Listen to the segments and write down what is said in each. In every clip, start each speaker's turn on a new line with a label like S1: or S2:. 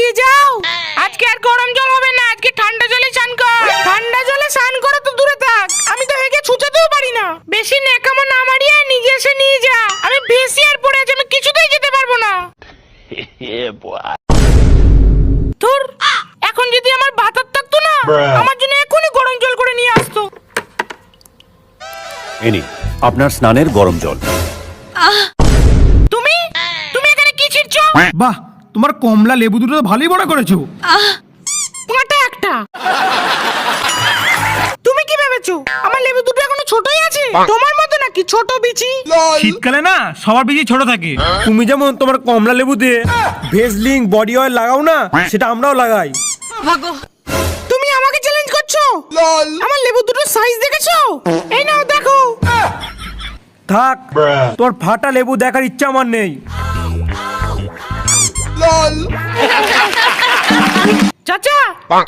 S1: দিয়ে যাও। আজকে আর গরম জল হবে না, আজকে ঠান্ডা জলে স্নান কর। ঠান্ডা জলে স্নান করে তো দূরে থাক, আমি তো হেগে ছুচাতেও পারি না। বেশি নেকামো না মারিয়ে নিজে এসে নিয়ে যা। আমি ভেসিয়ার পড়ে আছি, আমি কিছুতেই যেতে পারবো না। ধুর, এখন যদি আমার ভাতার থাকতো না, আমার জন্য এখনই গরম জল করে নিয়ে আসতো।
S2: এনি আপনার স্নানের গরম জল।
S1: তুমি তুমি এখানে কি ছিড়ছো?
S3: বাহ, তোমার কমলা লেবু দুটো তো ভালোই বড় করেছো।
S1: পাটা একটা। তুমি কি ভেবেছো আমার লেবু দুটো এখনো ছোটই আছে? তোমার মতো নাকি ছোট বিচি?
S3: শীতকালে না সবার বেশি ছোট থাকে। তুমি যেমন তোমার কমলা লেবু দিয়ে ভেসলিং বডি অয়েল লাগাও না, সেটা আমরাও লাগাই।
S1: তুমি আমাকে চ্যালেঞ্জ করছো? আমার লেবু দুটো সাইজ দেখেছো? এই নাও দেখো।
S3: থাক, তোর ফাটা লেবু দেখার ইচ্ছা আমার নেই।
S1: চাচা,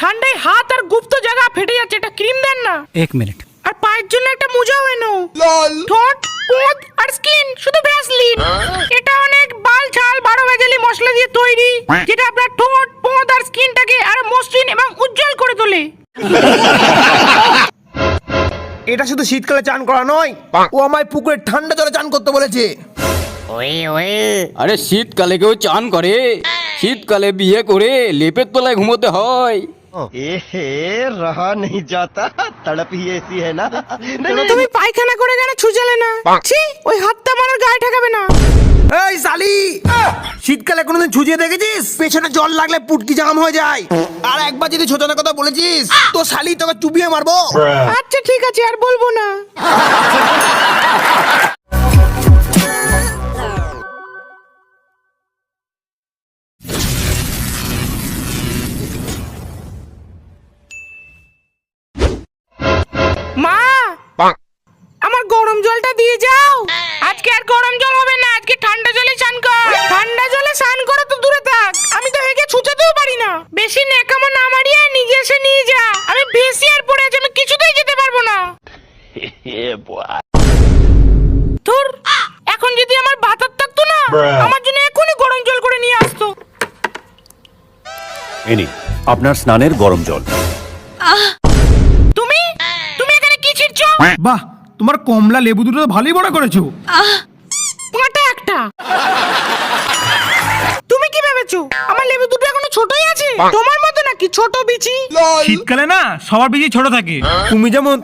S1: ঠান্ডায় হাত আর গুপ্ত জায়গা ফেটে যাচ্ছে, এটা ক্রিম দেন না।
S3: 1 মিনিট।
S1: আর পায়ের জন্য একটা মোজাও এনো। ঠোঁট, পোঁত আর স্কিন শুধু ভ্যাসলিন। এটা অনেক বাল ছাল 12 ভেজালি মশলা দিয়ে তৈরি, যেটা আপনার ঠোঁট, পোঁত আর স্কিনটাকে আরো মসৃণ এবং উজ্জ্বল করে তোলে।
S3: এটা শুধু শীতকালে চান করা নয়, ও আমায় পুকুরে ঠান্ডা জলে চান করতে বলেছে।
S4: আরে শীতকালে কেউ চান করে? শীতকালে বিয়ে করে লেপের তলায় ঘুমোতে হয়।
S5: रहा नहीं जाता, तड़प ही ऐसी है ना।
S1: তুমি পায়খানা করে কেন ছুচালে না? ছি, ওই হাতটা আমার গায়ে ঠেকাবে না।
S3: এই শালি, শীতকালে কোনোদিন ছুঁচিয়ে দেখেছিস? পেছনে জল লাগলে পুটকি জাম হয়ে যায়। আর একবার যদি ছোটানোর কথা বলেছিস তো শালি তোকে চুবিয়ে মারবো।
S1: আচ্ছা ঠিক আছে, আর বলবো না। মা, আমার গরম জলটা দিয়ে যাও। আজকে আর গরম জল হবে না, আজকে ঠান্ডা জলে স্নান কর। ঠান্ডা জলে স্নান করে তো দূরে থাক, আমি তো হেগে ছুচাতেও পারি না। বেশি নেকামো না মারিয়ে নিজে এসে নিয়ে যা। আমি ভেসিয়ার পড়ে আছি, আমি কিছুতেই যেতে পারবো না। ধুর, এখন যদি আমার ভাতার থাকতো না, আমার জন্য এখনই গরম জল করে নিয়ে আসতো।
S2: এনি আপনার স্নানের গরম জল।
S1: তুমি তুমি এখানে কি ছিড়ছো?
S3: বাহ, তোমার কমলা লেবু দুটো তো ভালোই বড় করেছো।
S1: পাটা একটা। তুমি কি ভেবেছো আমার লেবু দুটো এখনো ছোটই আছে? তোমার মতো নাকি ছোট বিচি?
S3: শীতকালে না সবার বেশি ছোট থাকে। তুমি যেমন